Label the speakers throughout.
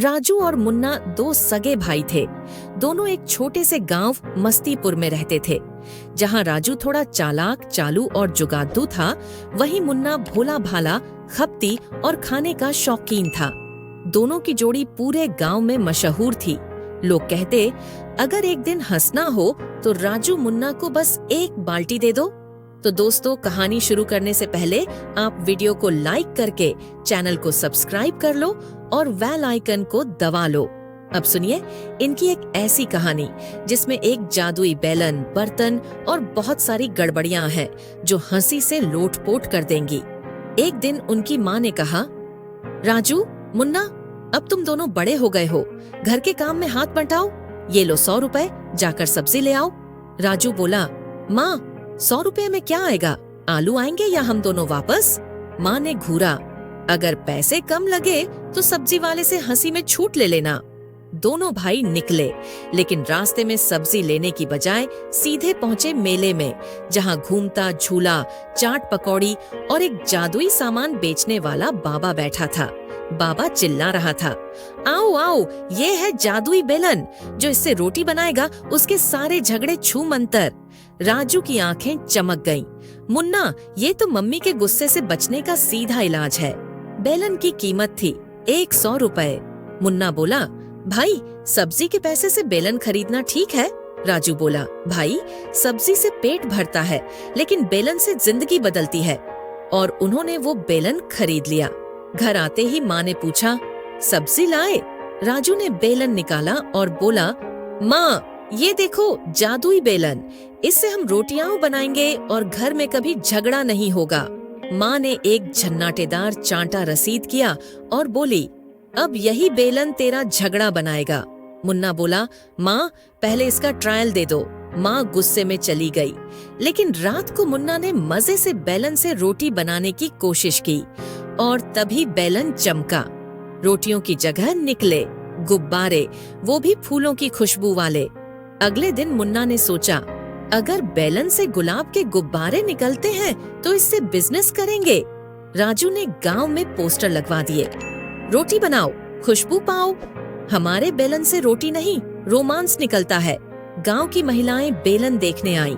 Speaker 1: राजू और मुन्ना दो सगे भाई थे। दोनों एक छोटे से गांव मस्तीपुर में रहते थे। जहां राजू थोड़ा चालाक, चालू और जुगाड़ू था, वहीं मुन्ना भोला भाला, खपती और खाने का शौकीन था। दोनों की जोड़ी पूरे गांव में मशहूर थी। लोग कहते, अगर एक दिन हंसना हो तो राजू मुन्ना को बस एक बाल्टी दे दो। तो दोस्तों, कहानी शुरू करने से पहले आप वीडियो को लाइक करके चैनल को सब्सक्राइब कर लो और बेल आइकन को दबा लो। अब सुनिए इनकी एक ऐसी कहानी जिसमें एक जादुई बेलन, बर्तन और बहुत सारी गड़बड़ियां हैं जो हंसी से लोटपोट कर देंगी। एक दिन उनकी माँ ने कहा, राजू, मुन्ना, अब तुम दोनों बड़े हो गए हो, घर के काम में हाथ बंटाओ। ये लो 100 रुपए, जाकर सब्जी ले आओ। राजू बोला, माँ, 100 रुपए में क्या आएगा? आलू आएंगे या हम दोनों वापस? माँ ने घूरा, अगर पैसे कम लगे तो सब्जी वाले से हंसी में छूट ले लेना। दोनों भाई निकले, लेकिन रास्ते में सब्जी लेने की बजाय सीधे पहुंचे मेले में, जहां घूमता झूला, चाट पकौड़ी और एक जादुई सामान बेचने वाला बाबा बैठा था। बाबा चिल्ला रहा था, आओ आओ, ये है जादुई बेलन, जो इससे रोटी बनाएगा उसके सारे झगड़े छू मंतर। राजू की आंखें चमक गईं। मुन्ना, ये तो मम्मी के गुस्से से बचने का सीधा इलाज है। बेलन की कीमत थी 100 रुपए। मुन्ना बोला, भाई, सब्जी के पैसे से बेलन खरीदना ठीक है? राजू बोला, भाई, सब्जी से पेट भरता है, लेकिन बेलन से जिंदगी बदलती है। और उन्होंने वो बेलन खरीद लिया। घर आते ही माँ ने पूछा, सब्जी लाए? राजू ने बेलन निकाला और बोला, माँ, ये देखो, जादुई बेलन, इससे हम रोटियां बनाएंगे और घर में कभी झगड़ा नहीं होगा। माँ ने एक झन्नाटेदार चांटा रसीद किया और बोली, अब यही बेलन तेरा झगड़ा बनाएगा। मुन्ना बोला, माँ, पहले इसका ट्रायल दे दो। माँ गुस्से में चली गई। लेकिन रात को मुन्ना ने मजे से बेलन से रोटी बनाने की कोशिश की और तभी बेलन चमका। रोटियों की जगह निकले गुब्बारे, वो भी फूलों की खुशबू वाले। अगले दिन मुन्ना ने सोचा, अगर बेलन से गुलाब के गुब्बारे निकलते हैं तो इससे बिजनेस करेंगे। राजू ने गांव में पोस्टर लगवा दिए, रोटी बनाओ, खुशबू पाओ। हमारे बेलन से रोटी नहीं, रोमांस निकलता है। गांव की महिलाएं बेलन देखने आईं,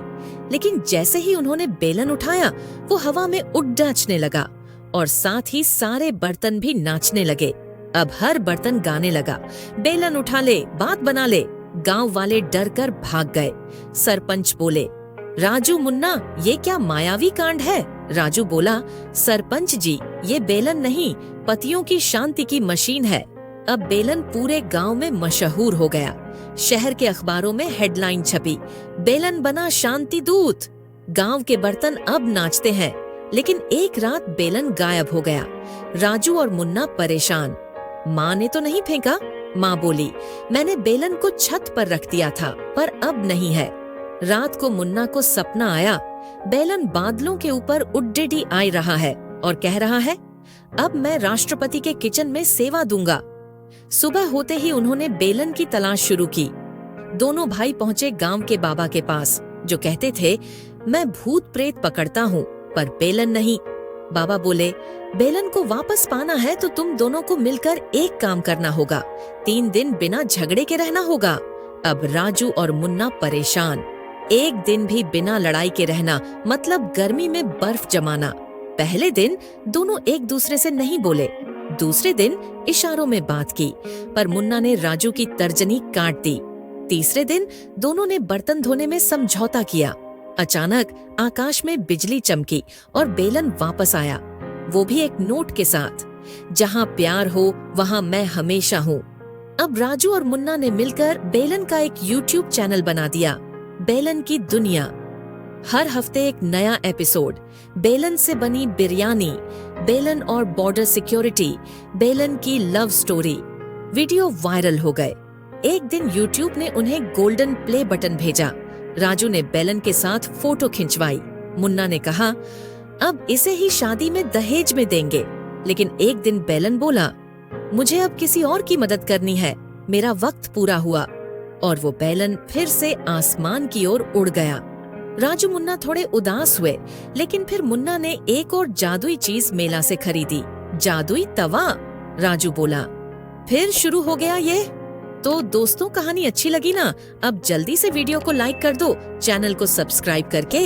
Speaker 1: लेकिन जैसे ही उन्होंने बेलन उठाया, वो हवा में उड़ नाचने लगा और साथ ही सारे बर्तन भी नाचने लगे। अब हर बर्तन गाने लगा, बेलन उठा ले, बात बना ले। गांव वाले डर कर भाग गए। सरपंच बोले, राजू, मुन्ना, ये क्या मायावी कांड है? राजू बोला, सरपंच जी, ये बेलन नहीं, पतियों की शांति की मशीन है। अब बेलन पूरे गांव में मशहूर हो गया। शहर के अखबारों में हेडलाइन छपी, बेलन बना शांति दूत। गांव के बर्तन अब नाचते हैं। लेकिन एक रात बेलन गायब हो गया। राजू और मुन्ना परेशान। माँ ने तो नहीं फेंका? माँ बोली, मैंने बेलन को छत पर रख दिया था, पर अब नहीं है। रात को मुन्ना को सपना आया, बेलन बादलों के ऊपर उड्डेडी आ रहा है और कह रहा है, अब मैं राष्ट्रपति के किचन में सेवा दूंगा। सुबह होते ही उन्होंने बेलन की तलाश शुरू की। दोनों भाई पहुंचे गांव के बाबा के पास, जो कहते थे, मैं भूत प्रेत पकड़ता हूँ, पर बेलन नहीं। बाबा बोले, बेलन को वापस पाना है तो तुम दोनों को मिलकर एक काम करना होगा। 3 दिन बिना झगड़े के रहना होगा। अब राजू और मुन्ना परेशान। एक दिन भी बिना लड़ाई के रहना मतलब गर्मी में बर्फ जमाना। पहले दिन दोनों एक दूसरे से नहीं बोले, दूसरे दिन इशारों में बात की, पर मुन्ना ने राजू की तर्जनी काट दी। तीसरे दिन दोनों ने बर्तन धोने में समझौता किया। अचानक आकाश में बिजली चमकी और बेलन वापस आया, वो भी एक नोट के साथ, जहां प्यार हो वहां मैं हमेशा हूँ। अब राजू और मुन्ना ने मिलकर बेलन का एक YouTube चैनल बना दिया, बेलन की दुनिया। हर हफ्ते एक नया एपिसोड, बेलन से बनी बिरयानी, बेलन और बॉर्डर सिक्योरिटी, बेलन की लव स्टोरी। वीडियो वायरल हो गए। एक दिन YouTube ने उन्हें गोल्डन प्ले बटन भेजा। राजू ने बेलन के साथ फोटो खिंचवाई। मुन्ना ने कहा, अब इसे ही शादी में दहेज में देंगे। लेकिन एक दिन बेलन बोला, मुझे अब किसी और की मदद करनी है, मेरा वक्त पूरा हुआ। और वो बेलन फिर से आसमान की ओर उड़ गया। राजू मुन्ना थोड़े उदास हुए, लेकिन फिर मुन्ना ने एक और जादुई चीज मेला से खरीदी, जादुई तवा। राजू बोला, फिर शुरू हो गया ये। तो दोस्तों, कहानी अच्छी लगी ना? अब जल्दी से वीडियो को लाइक कर दो, चैनल को सब्सक्राइब करके